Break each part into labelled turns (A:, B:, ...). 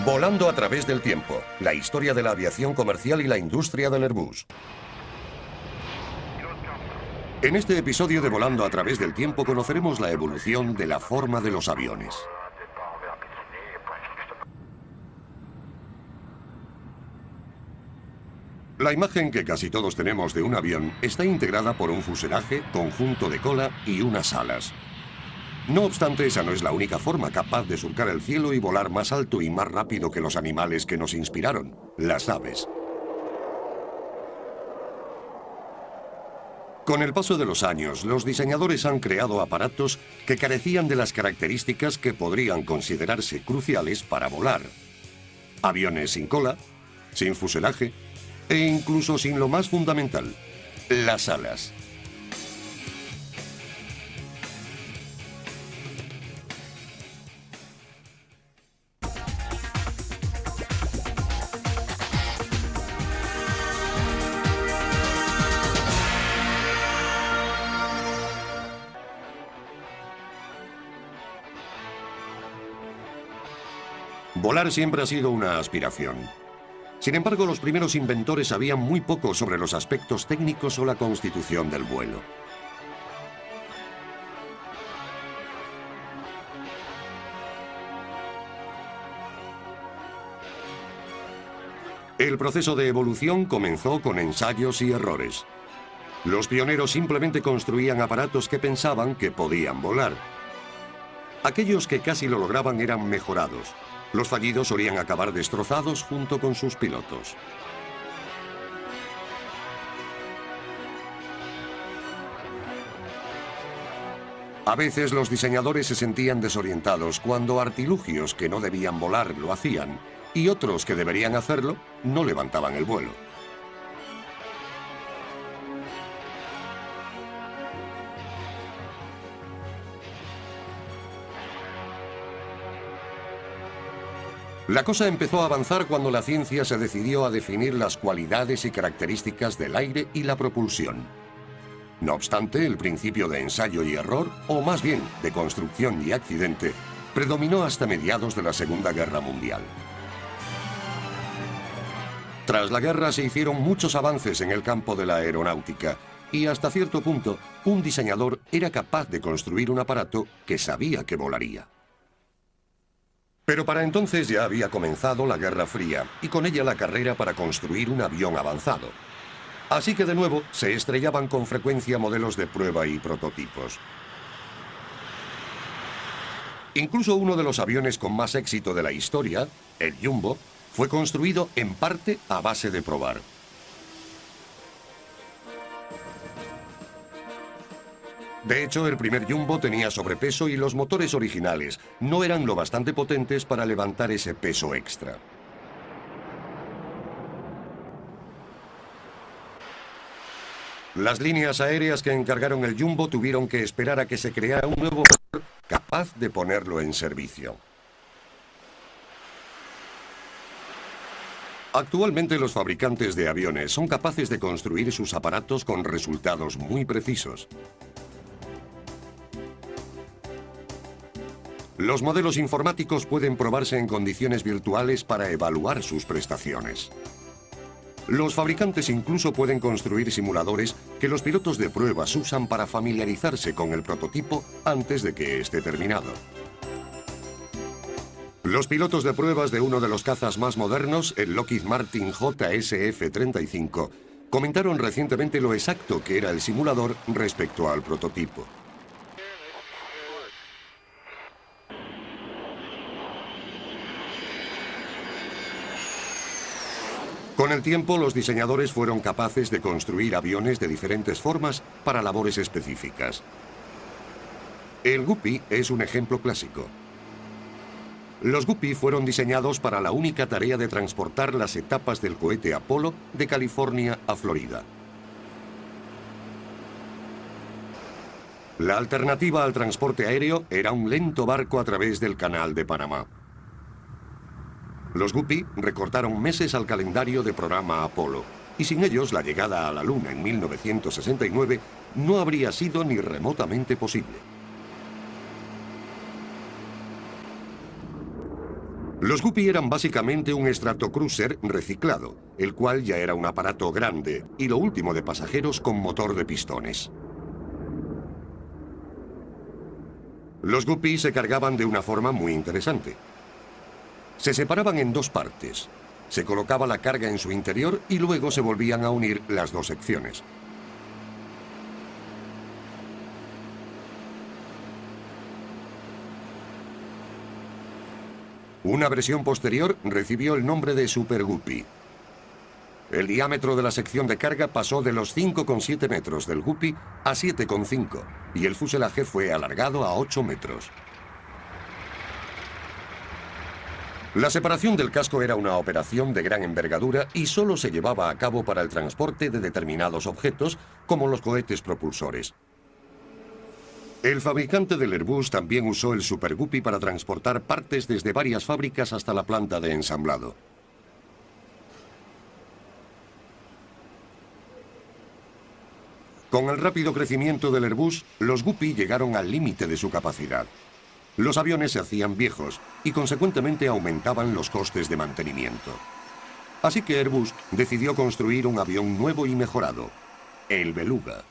A: Volando a través del tiempo, la historia de la aviación comercial y la industria del Airbus. En este episodio de Volando a través del tiempo conoceremos la evolución de la forma de los aviones. La imagen que casi todos tenemos de un avión está integrada por un fuselaje, conjunto de cola y unas alas. No obstante, esa no es la única forma capaz de surcar el cielo y volar más alto y más rápido que los animales que nos inspiraron, las aves. Con el paso de los años, los diseñadores han creado aparatos que carecían de las características que podrían considerarse cruciales para volar. Aviones sin cola, sin fuselaje e incluso sin lo más fundamental, las alas. Volar siempre ha sido una aspiración. Sin embargo, los primeros inventores sabían muy poco sobre los aspectos técnicos o la constitución del vuelo. El proceso de evolución comenzó con ensayos y errores. Los pioneros simplemente construían aparatos que pensaban que podían volar. Aquellos que casi lo lograban eran mejorados. Los fallidos solían acabar destrozados junto con sus pilotos. A veces los diseñadores se sentían desorientados cuando artilugios que no debían volar lo hacían y otros que deberían hacerlo no levantaban el vuelo. La cosa empezó a avanzar cuando la ciencia se decidió a definir las cualidades y características del aire y la propulsión. No obstante, el principio de ensayo y error, o más bien de construcción y accidente, predominó hasta mediados de la Segunda Guerra Mundial. Tras la guerra se hicieron muchos avances en el campo de la aeronáutica y hasta cierto punto un diseñador era capaz de construir un aparato que sabía que volaría. Pero para entonces ya había comenzado la Guerra Fría y con ella la carrera para construir un avión avanzado. Así que de nuevo se estrellaban con frecuencia modelos de prueba y prototipos. Incluso uno de los aviones con más éxito de la historia, el Jumbo, fue construido en parte a base de probar. De hecho, el primer Jumbo tenía sobrepeso y los motores originales no eran lo bastante potentes para levantar ese peso extra. Las líneas aéreas que encargaron el Jumbo tuvieron que esperar a que se creara un nuevo motor capaz de ponerlo en servicio. Actualmente los fabricantes de aviones son capaces de construir sus aparatos con resultados muy precisos. Los modelos informáticos pueden probarse en condiciones virtuales para evaluar sus prestaciones. Los fabricantes incluso pueden construir simuladores que los pilotos de pruebas usan para familiarizarse con el prototipo antes de que esté terminado. Los pilotos de pruebas de uno de los cazas más modernos, el Lockheed Martin JSF-35, comentaron recientemente lo exacto que era el simulador respecto al prototipo. Con el tiempo, los diseñadores fueron capaces de construir aviones de diferentes formas para labores específicas. El Guppy es un ejemplo clásico. Los Guppy fueron diseñados para la única tarea de transportar las etapas del cohete Apolo de California a Florida. La alternativa al transporte aéreo era un lento barco a través del Canal de Panamá. Los Guppy recortaron meses al calendario de programa Apolo, y sin ellos la llegada a la Luna en 1969 no habría sido ni remotamente posible. Los Guppy eran básicamente un Stratocruiser reciclado, el cual ya era un aparato grande y lo último de pasajeros con motor de pistones. Los Guppy se cargaban de una forma muy interesante. Se separaban en dos partes. Se colocaba la carga en su interior y luego se volvían a unir las dos secciones. Una versión posterior recibió el nombre de Super Guppy. El diámetro de la sección de carga pasó de los 5,7 metros del Guppy a 7,5 y el fuselaje fue alargado a 8 metros. La separación del casco era una operación de gran envergadura y solo se llevaba a cabo para el transporte de determinados objetos, como los cohetes propulsores. El fabricante del Airbus también usó el Super Guppy para transportar partes desde varias fábricas hasta la planta de ensamblado. Con el rápido crecimiento del Airbus, los Guppy llegaron al límite de su capacidad. Los aviones se hacían viejos y consecuentemente aumentaban los costes de mantenimiento. Así que Airbus decidió construir un avión nuevo y mejorado, el Beluga.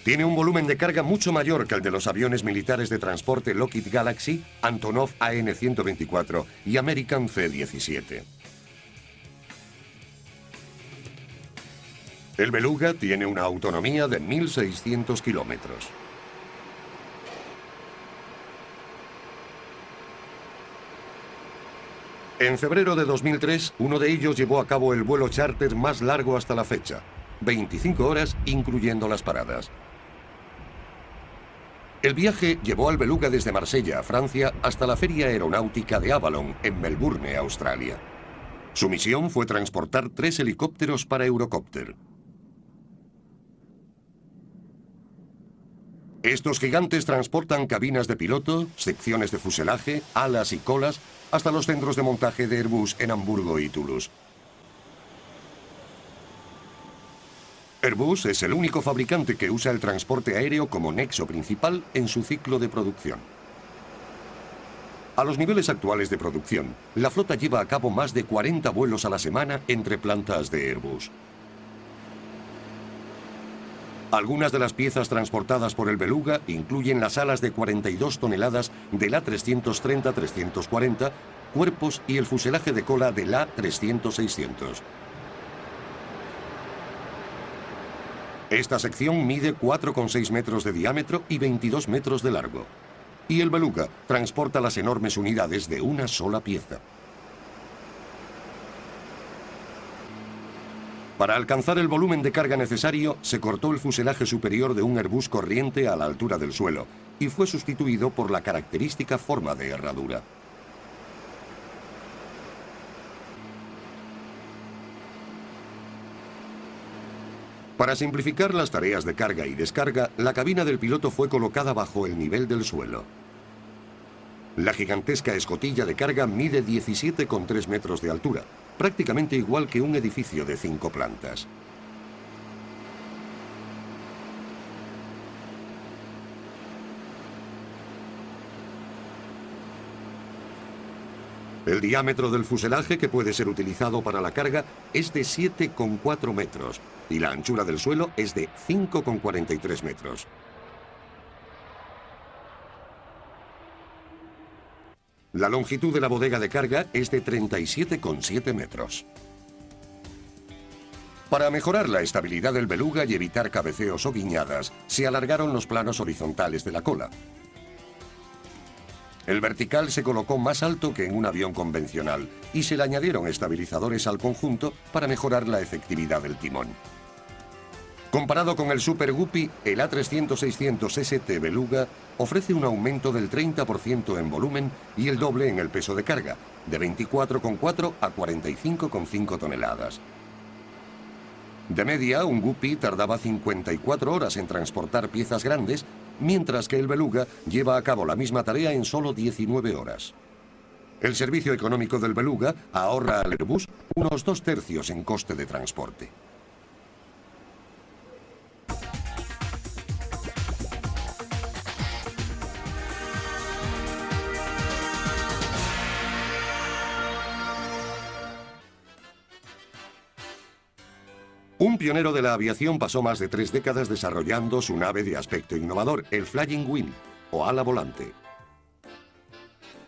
A: Tiene un volumen de carga mucho mayor que el de los aviones militares de transporte Lockheed Galaxy, Antonov AN-124 y American C-17. El Beluga tiene una autonomía de 1.600 kilómetros. En febrero de 2003, uno de ellos llevó a cabo el vuelo charter más largo hasta la fecha, 25 horas incluyendo las paradas. El viaje llevó al Beluga desde Marsella, Francia, hasta la Feria Aeronáutica de Avalon, en Melbourne, Australia. Su misión fue transportar 3 helicópteros para Eurocopter. Estos gigantes transportan cabinas de piloto, secciones de fuselaje, alas y colas, hasta los centros de montaje de Airbus en Hamburgo y Toulouse. Airbus es el único fabricante que usa el transporte aéreo como nexo principal en su ciclo de producción. A los niveles actuales de producción, la flota lleva a cabo más de 40 vuelos a la semana entre plantas de Airbus. Algunas de las piezas transportadas por el Beluga incluyen las alas de 42 toneladas del A330-340, cuerpos y el fuselaje de cola del A300-600. Esta sección mide 4,6 metros de diámetro y 22 metros de largo. Y el Beluga transporta las enormes unidades de una sola pieza. Para alcanzar el volumen de carga necesario, se cortó el fuselaje superior de un Airbus corriente a la altura del suelo y fue sustituido por la característica forma de herradura. Para simplificar las tareas de carga y descarga, la cabina del piloto fue colocada bajo el nivel del suelo. La gigantesca escotilla de carga mide 17,3 metros de altura, prácticamente igual que un edificio de 5 plantas. El diámetro del fuselaje que puede ser utilizado para la carga es de 7,4 metros y la anchura del suelo es de 5,43 metros. La longitud de la bodega de carga es de 37,7 metros. Para mejorar la estabilidad del Beluga y evitar cabeceos o guiñadas, se alargaron los planos horizontales de la cola. El vertical se colocó más alto que en un avión convencional y se le añadieron estabilizadores al conjunto para mejorar la efectividad del timón. Comparado con el Super Guppy, el A300-600 ST Beluga ofrece un aumento del 30% en volumen y el doble en el peso de carga, de 24,4 a 45,5 toneladas. De media, un Guppy tardaba 54 horas en transportar piezas grandes, mientras que el Beluga lleva a cabo la misma tarea en solo 19 horas. El servicio económico del Beluga ahorra al Airbus unos 2/3 en coste de transporte. Un pionero de la aviación pasó más de 3 décadas desarrollando su nave de aspecto innovador, el Flying Wing, o ala volante.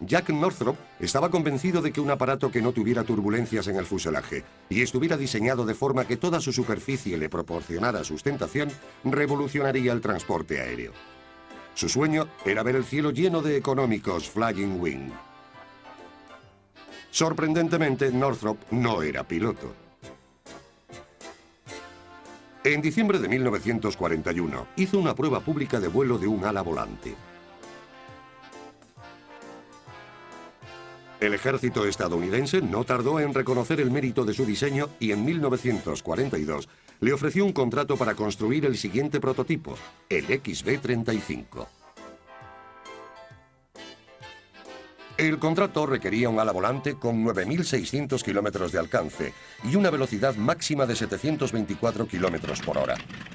A: Jack Northrop estaba convencido de que un aparato que no tuviera turbulencias en el fuselaje y estuviera diseñado de forma que toda su superficie le proporcionara sustentación, revolucionaría el transporte aéreo. Su sueño era ver el cielo lleno de económicos Flying Wing. Sorprendentemente, Northrop no era piloto. En diciembre de 1941, hizo una prueba pública de vuelo de un ala volante. El ejército estadounidense no tardó en reconocer el mérito de su diseño y en 1942 le ofreció un contrato para construir el siguiente prototipo, el XB-35. El contrato requería un ala volante con 9.600 kilómetros de alcance y una velocidad máxima de 724 kilómetros por hora.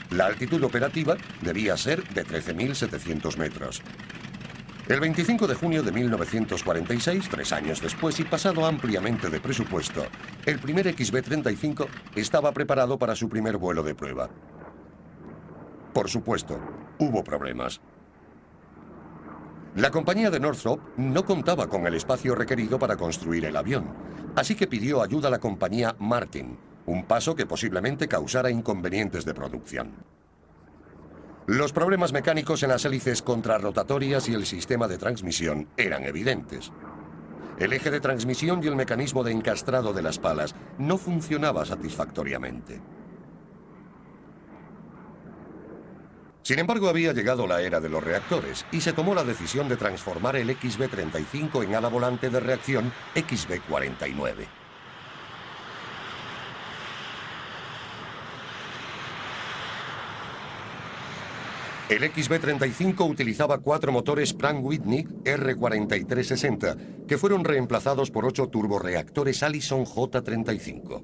A: La altitud operativa debía ser de 13.700 metros. El 25 de junio de 1946, 3 años después y pasado ampliamente de presupuesto, el primer XB-35 estaba preparado para su primer vuelo de prueba. Por supuesto, hubo problemas. La compañía de Northrop no contaba con el espacio requerido para construir el avión, así que pidió ayuda a la compañía Martin, un paso que posiblemente causara inconvenientes de producción. Los problemas mecánicos en las hélices contrarrotatorias y el sistema de transmisión eran evidentes. El eje de transmisión y el mecanismo de encastrado de las palas no funcionaba satisfactoriamente. Sin embargo, había llegado la era de los reactores y se tomó la decisión de transformar el XB-35 en ala volante de reacción XB-49. El XB-35 utilizaba 4 motores Pratt & Whitney R4360, que fueron reemplazados por 8 turborreactores Allison J35.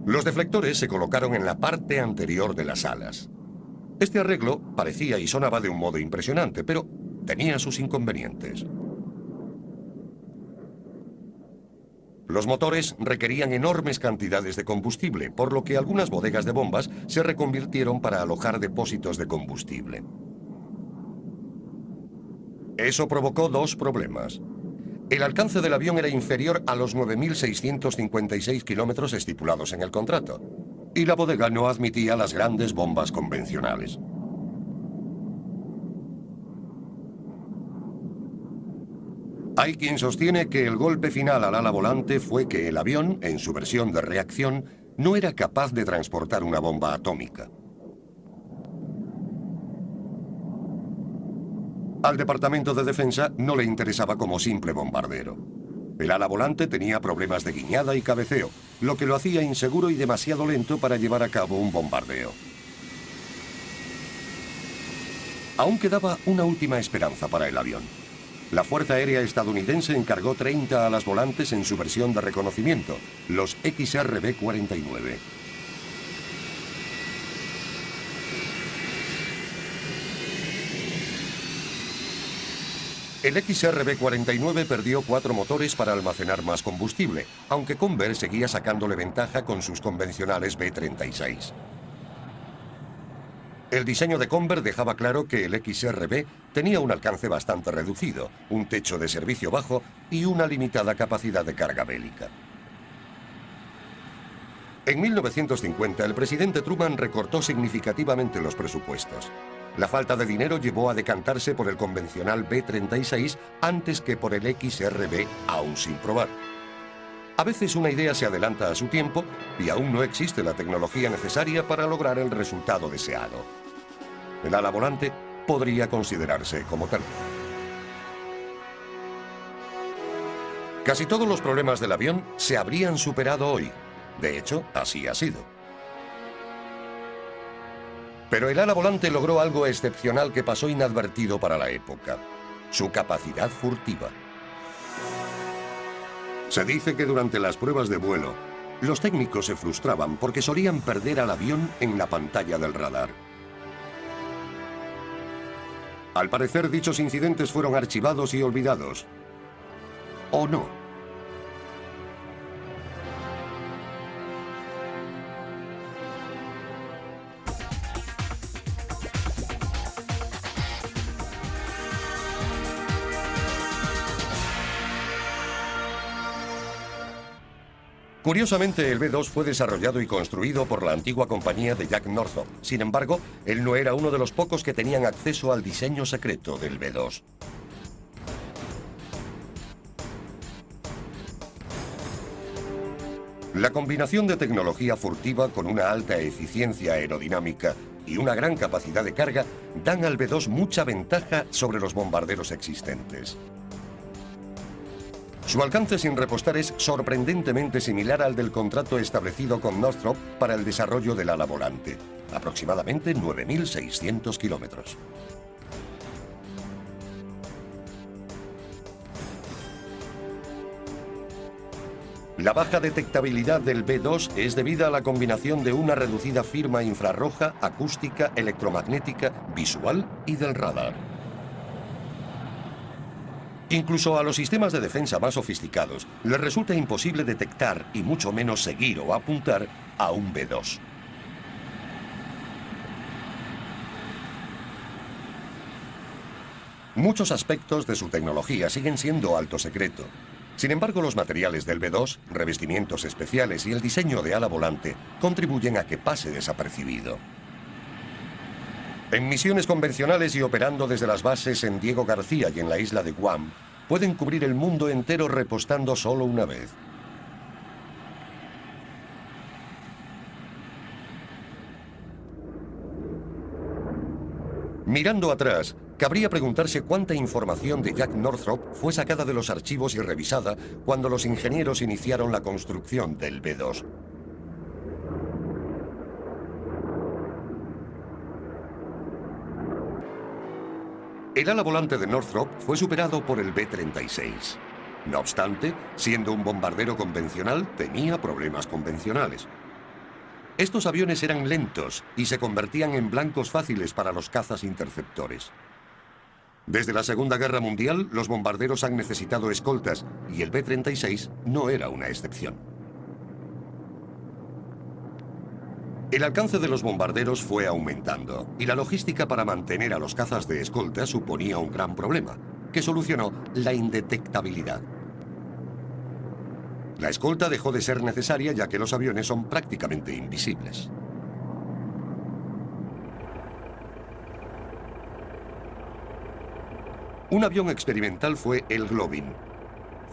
A: Los deflectores se colocaron en la parte anterior de las alas. Este arreglo parecía y sonaba de un modo impresionante, pero tenía sus inconvenientes. Los motores requerían enormes cantidades de combustible, por lo que algunas bodegas de bombas se reconvirtieron para alojar depósitos de combustible. Eso provocó 2 problemas. El alcance del avión era inferior a los 9.656 kilómetros estipulados en el contrato, y la bodega no admitía las grandes bombas convencionales. Hay quien sostiene que el golpe final al ala volante fue que el avión, en su versión de reacción, no era capaz de transportar una bomba atómica. Al Departamento de Defensa no le interesaba como simple bombardero. El ala volante tenía problemas de guiñada y cabeceo, lo que lo hacía inseguro y demasiado lento para llevar a cabo un bombardeo. Aún quedaba una última esperanza para el avión. La Fuerza Aérea estadounidense encargó 30 alas volantes en su versión de reconocimiento, los XRB-49. El XRB-49 perdió 4 motores para almacenar más combustible, aunque Convair seguía sacándole ventaja con sus convencionales B-36. El diseño de Convair dejaba claro que el XRB tenía un alcance bastante reducido, un techo de servicio bajo y una limitada capacidad de carga bélica. En 1950, el presidente Truman recortó significativamente los presupuestos. La falta de dinero llevó a decantarse por el convencional B-36 antes que por el XRB, aún sin probar. A veces una idea se adelanta a su tiempo y aún no existe la tecnología necesaria para lograr el resultado deseado. El ala volante podría considerarse como tal. Casi todos los problemas del avión se habrían superado hoy. De hecho, así ha sido. Pero el ala volante logró algo excepcional que pasó inadvertido para la época: su capacidad furtiva. Se dice que durante las pruebas de vuelo, los técnicos se frustraban porque solían perder al avión en la pantalla del radar. Al parecer, dichos incidentes fueron archivados y olvidados. ¿O no? Curiosamente, el B-2 fue desarrollado y construido por la antigua compañía de Jack Northrop. Sin embargo, él no era uno de los pocos que tenían acceso al diseño secreto del B-2. La combinación de tecnología furtiva con una alta eficiencia aerodinámica y una gran capacidad de carga dan al B-2 mucha ventaja sobre los bombarderos existentes. Su alcance sin repostar es sorprendentemente similar al del contrato establecido con Northrop para el desarrollo del ala volante, aproximadamente 9.600 kilómetros. La baja detectabilidad del B-2 es debida a la combinación de una reducida firma infrarroja, acústica, electromagnética, visual y del radar. Incluso a los sistemas de defensa más sofisticados les resulta imposible detectar y mucho menos seguir o apuntar a un B-2. Muchos aspectos de su tecnología siguen siendo alto secreto. Sin embargo, los materiales del B-2, revestimientos especiales y el diseño de ala volante contribuyen a que pase desapercibido. En misiones convencionales y operando desde las bases en Diego García y en la isla de Guam, pueden cubrir el mundo entero repostando solo una vez. Mirando atrás, cabría preguntarse cuánta información de Jack Northrop fue sacada de los archivos y revisada cuando los ingenieros iniciaron la construcción del B-2. El ala volante de Northrop fue superado por el B-36. No obstante, siendo un bombardero convencional, tenía problemas convencionales. Estos aviones eran lentos y se convertían en blancos fáciles para los cazas interceptores. Desde la Segunda Guerra Mundial, los bombarderos han necesitado escoltas y el B-36 no era una excepción. El alcance de los bombarderos fue aumentando y la logística para mantener a los cazas de escolta suponía un gran problema, que solucionó la indetectabilidad. La escolta dejó de ser necesaria ya que los aviones son prácticamente invisibles. Un avión experimental fue el Globin.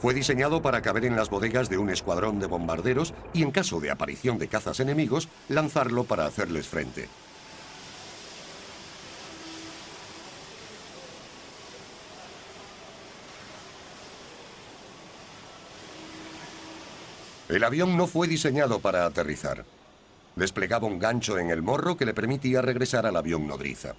A: Fue diseñado para caber en las bodegas de un escuadrón de bombarderos y, en caso de aparición de cazas enemigos, lanzarlo para hacerles frente. El avión no fue diseñado para aterrizar. Desplegaba un gancho en el morro que le permitía regresar al avión nodriza.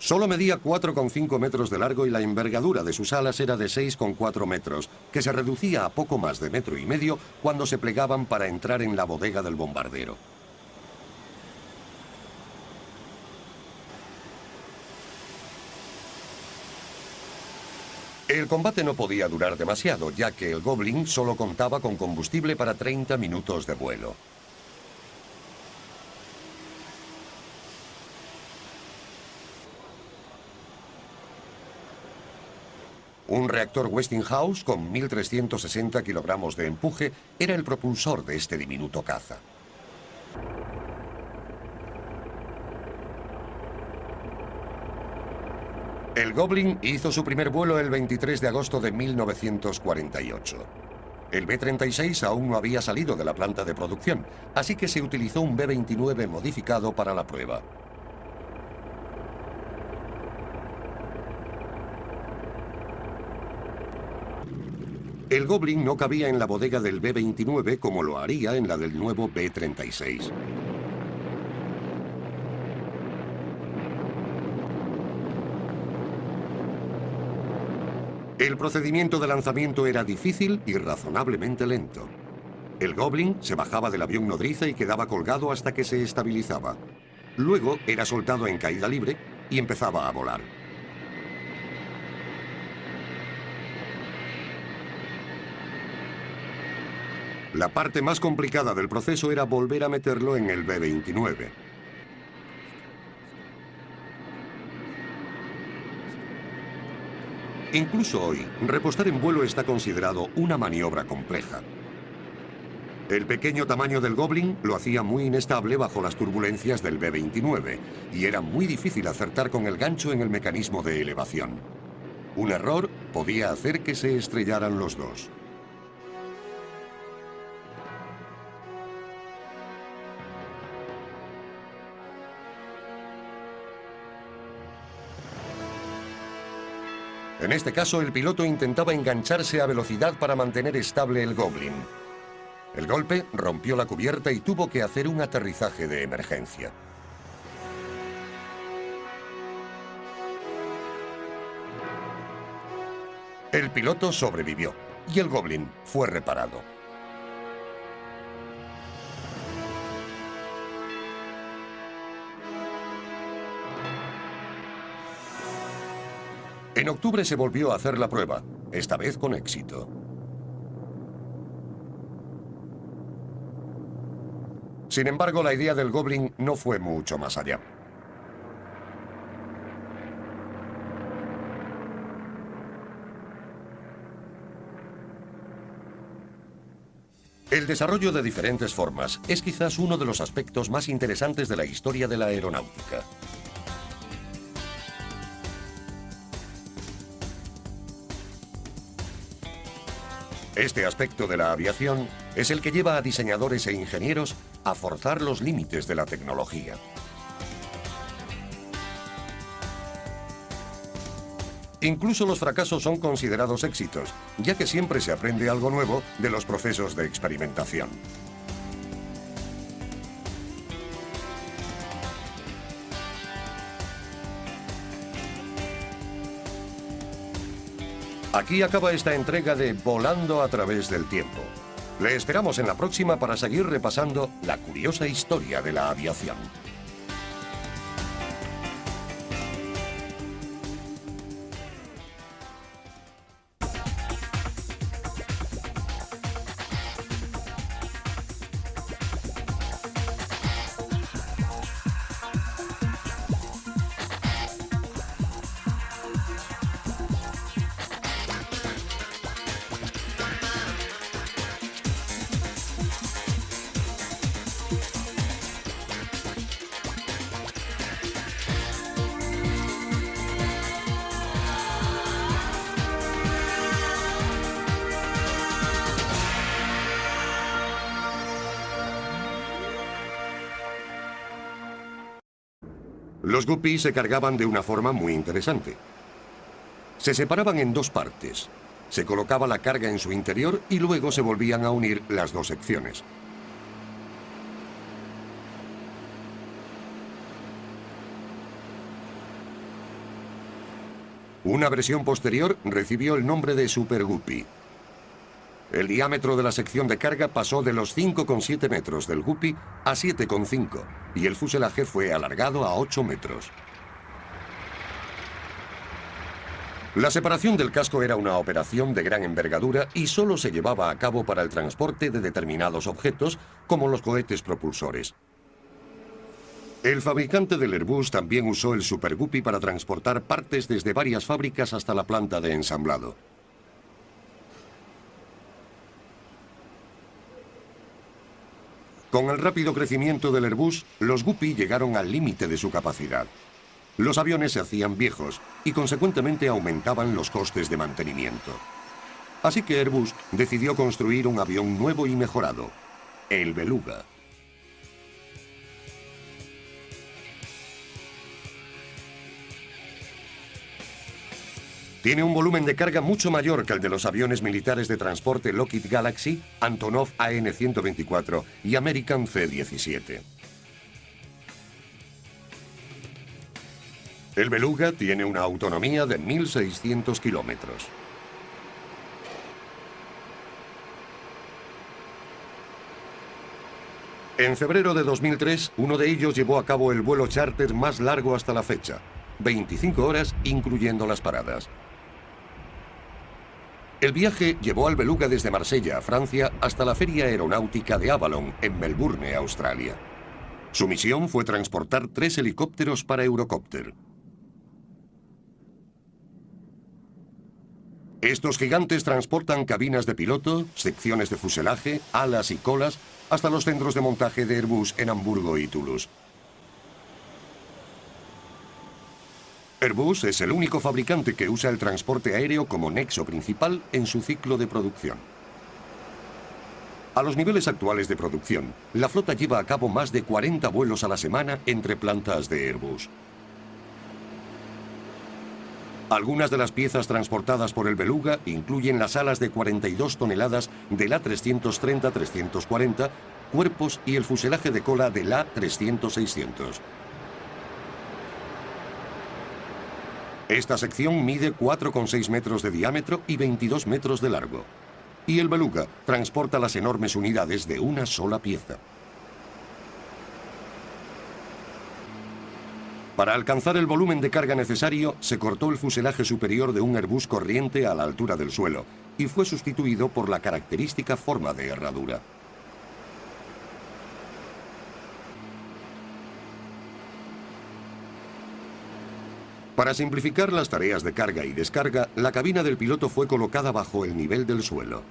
A: Solo medía 4,5 metros de largo y la envergadura de sus alas era de 6,4 metros, que se reducía a poco más de 1,5 metros cuando se plegaban para entrar en la bodega del bombardero. El combate no podía durar demasiado, ya que el Goblin solo contaba con combustible para 30 minutos de vuelo. Un reactor Westinghouse con 1.360 kilogramos de empuje era el propulsor de este diminuto caza. El Goblin hizo su primer vuelo el 23 de agosto de 1948. El B-36 aún no había salido de la planta de producción, así que se utilizó un B-29 modificado para la prueba. El Goblin no cabía en la bodega del B-29 como lo haría en la del nuevo B-36. El procedimiento de lanzamiento era difícil y razonablemente lento. El Goblin se bajaba del avión nodriza y quedaba colgado hasta que se estabilizaba. Luego era soltado en caída libre y empezaba a volar. La parte más complicada del proceso era volver a meterlo en el B-29. Incluso hoy, repostar en vuelo está considerado una maniobra compleja. El pequeño tamaño del Goblin lo hacía muy inestable bajo las turbulencias del B-29 y era muy difícil acertar con el gancho en el mecanismo de elevación. Un error podía hacer que se estrellaran los dos. En este caso, el piloto intentaba engancharse a velocidad para mantener estable el Goblin. El golpe rompió la cubierta y tuvo que hacer un aterrizaje de emergencia. El piloto sobrevivió y el Goblin fue reparado. En octubre se volvió a hacer la prueba, esta vez con éxito. Sin embargo, la idea del Goblin no fue mucho más allá. El desarrollo de diferentes formas es quizás uno de los aspectos más interesantes de la historia de la aeronáutica. Este aspecto de la aviación es el que lleva a diseñadores e ingenieros a forzar los límites de la tecnología. Incluso los fracasos son considerados éxitos, ya que siempre se aprende algo nuevo de los procesos de experimentación. Aquí acaba esta entrega de Volando a través del tiempo. Le esperamos en la próxima para seguir repasando la curiosa historia de la aviación. Los Guppy se cargaban de una forma muy interesante. Se separaban en dos partes. Se colocaba la carga en su interior y luego se volvían a unir las dos secciones. Una versión posterior recibió el nombre de Super Guppy. El diámetro de la sección de carga pasó de los 5,7 metros del Guppy a 7,5 y el fuselaje fue alargado a 8 metros. La separación del casco era una operación de gran envergadura y solo se llevaba a cabo para el transporte de determinados objetos, como los cohetes propulsores. El fabricante del Airbus también usó el Super Guppy para transportar partes desde varias fábricas hasta la planta de ensamblado. Con el rápido crecimiento del Airbus, los Guppy llegaron al límite de su capacidad. Los aviones se hacían viejos y consecuentemente aumentaban los costes de mantenimiento. Así que Airbus decidió construir un avión nuevo y mejorado, el Beluga. Tiene un volumen de carga mucho mayor que el de los aviones militares de transporte Lockheed Galaxy, Antonov AN-124 y American C-17. El Beluga tiene una autonomía de 1.600 kilómetros. En febrero de 2003, uno de ellos llevó a cabo el vuelo charter más largo hasta la fecha, 25 horas incluyendo las paradas. El viaje llevó al Beluga desde Marsella, Francia, hasta la Feria Aeronáutica de Avalon, en Melbourne, Australia. Su misión fue transportar 3 helicópteros para Eurocopter. Estos gigantes transportan cabinas de piloto, secciones de fuselaje, alas y colas, hasta los centros de montaje de Airbus en Hamburgo y Toulouse. Airbus es el único fabricante que usa el transporte aéreo como nexo principal en su ciclo de producción. A los niveles actuales de producción, la flota lleva a cabo más de 40 vuelos a la semana entre plantas de Airbus. Algunas de las piezas transportadas por el Beluga incluyen las alas de 42 toneladas del A330-340, cuerpos y el fuselaje de cola del A300-600. Esta sección mide 4,6 metros de diámetro y 22 metros de largo. Y el Beluga transporta las enormes unidades de una sola pieza. Para alcanzar el volumen de carga necesario, se cortó el fuselaje superior de un Airbus corriente a la altura del suelo y fue sustituido por la característica forma de herradura. Para simplificar las tareas de carga y descarga, la cabina del piloto fue colocada bajo el nivel del suelo.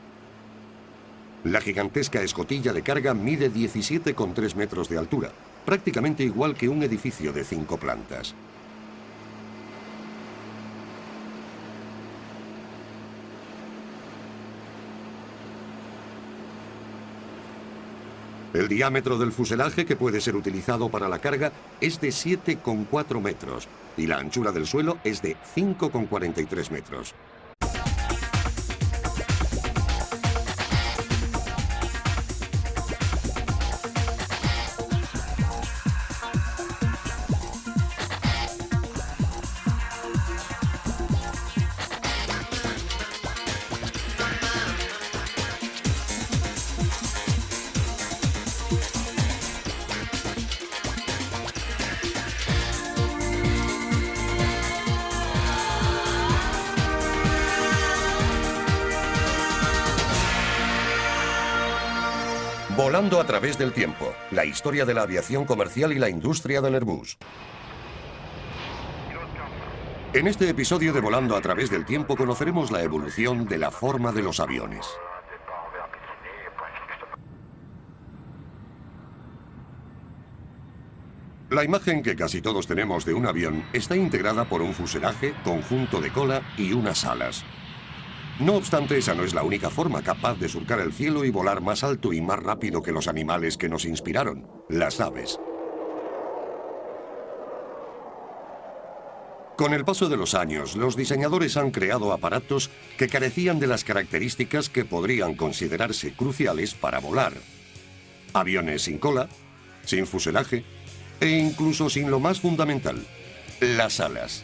A: La gigantesca escotilla de carga mide 17,3 metros de altura, prácticamente igual que un edificio de 5 plantas. El diámetro del fuselaje que puede ser utilizado para la carga es de 7,4 metros y la anchura del suelo es de 5,43 metros. Volando a través del tiempo, la historia de la aviación comercial y la industria del Airbus. En este episodio de Volando a través del tiempo conoceremos la evolución de la forma de los aviones. La imagen que casi todos tenemos de un avión está integrada por un fuselaje, conjunto de cola y unas alas. No obstante, esa no es la única forma capaz de surcar el cielo y volar más alto y más rápido que los animales que nos inspiraron, las aves. Con el paso de los años, los diseñadores han creado aparatos que carecían de las características que podrían considerarse cruciales para volar. Aviones sin cola, sin fuselaje e incluso sin lo más fundamental, las alas.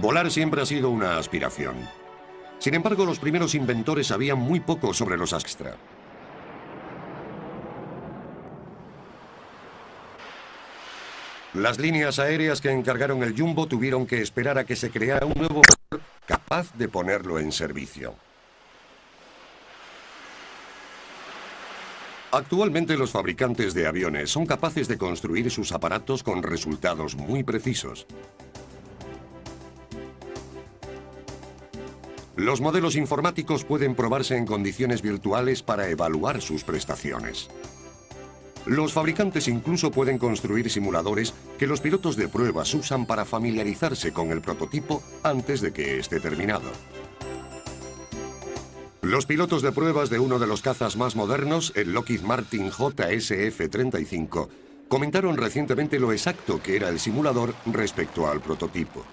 A: Volar siempre ha sido una aspiración. Sin embargo, los primeros inventores sabían muy poco sobre los extra. Las líneas aéreas que encargaron el Jumbo tuvieron que esperar a que se creara un nuevo motor capaz de ponerlo en servicio. Actualmente los fabricantes de aviones son capaces de construir sus aparatos con resultados muy precisos. Los modelos informáticos pueden probarse en condiciones virtuales para evaluar sus prestaciones. Los fabricantes incluso pueden construir simuladores que los pilotos de pruebas usan para familiarizarse con el prototipo antes de que esté terminado. Los pilotos de pruebas de uno de los cazas más modernos, el Lockheed Martin JSF-35, comentaron recientemente lo exacto que era el simulador respecto al prototipo.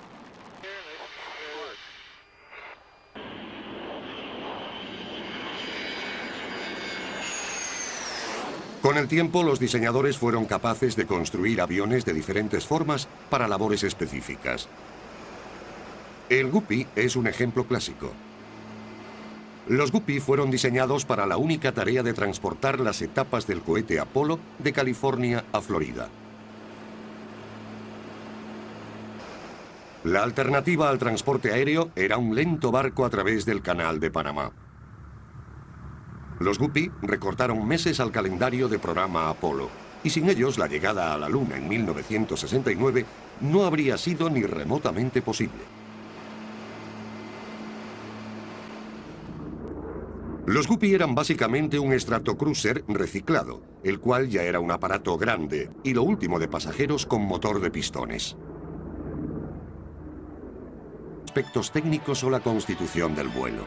A: Con el tiempo, los diseñadores fueron capaces de construir aviones de diferentes formas para labores específicas. El Guppy es un ejemplo clásico. Los Guppy fueron diseñados para la única tarea de transportar las etapas del cohete Apolo de California a Florida. La alternativa al transporte aéreo era un lento barco a través del Canal de Panamá. Los Guppy recortaron meses al calendario de programa Apolo, y sin ellos la llegada a la Luna en 1969 no habría sido ni remotamente posible. Los Guppy eran básicamente un Stratocruiser reciclado, el cual ya era un aparato grande y lo último de pasajeros con motor de pistones. Aspectos técnicos o la constitución del vuelo.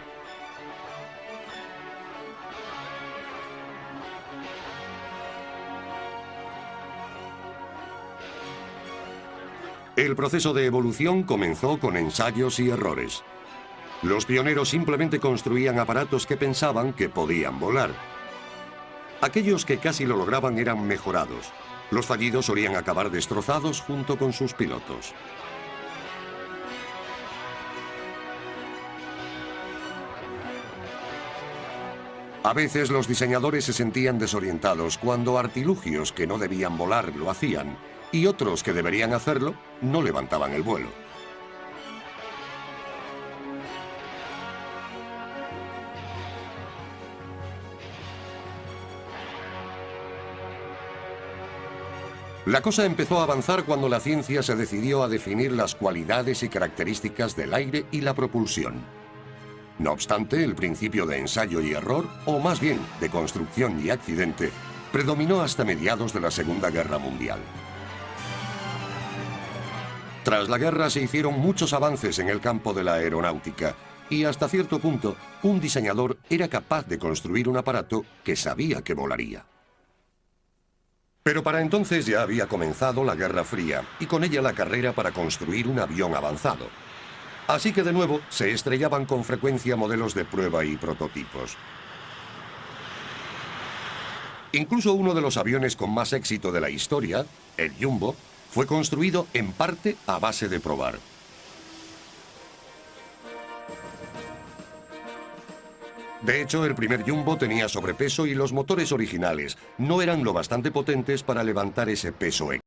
A: El proceso de evolución comenzó con ensayos y errores. Los pioneros simplemente construían aparatos que pensaban que podían volar. Aquellos que casi lo lograban eran mejorados. Los fallidos solían acabar destrozados junto con sus pilotos. A veces los diseñadores se sentían desorientados cuando artilugios que no debían volar lo hacían y otros que deberían hacerlo no levantaban el vuelo. La cosa empezó a avanzar cuando la ciencia se decidió a definir las cualidades y características del aire y la propulsión. No obstante, el principio de ensayo y error, o más bien de construcción y accidente, predominó hasta mediados de la Segunda Guerra Mundial. Tras la guerra se hicieron muchos avances en el campo de la aeronáutica y hasta cierto punto un diseñador era capaz de construir un aparato que sabía que volaría. Pero para entonces ya había comenzado la Guerra Fría y con ella la carrera para construir un avión avanzado. Así que de nuevo se estrellaban con frecuencia modelos de prueba y prototipos. Incluso uno de los aviones con más éxito de la historia, el Jumbo, fue construido en parte a base de probar. De hecho, el primer Jumbo tenía sobrepeso y los motores originales no eran lo bastante potentes para levantar ese peso extra.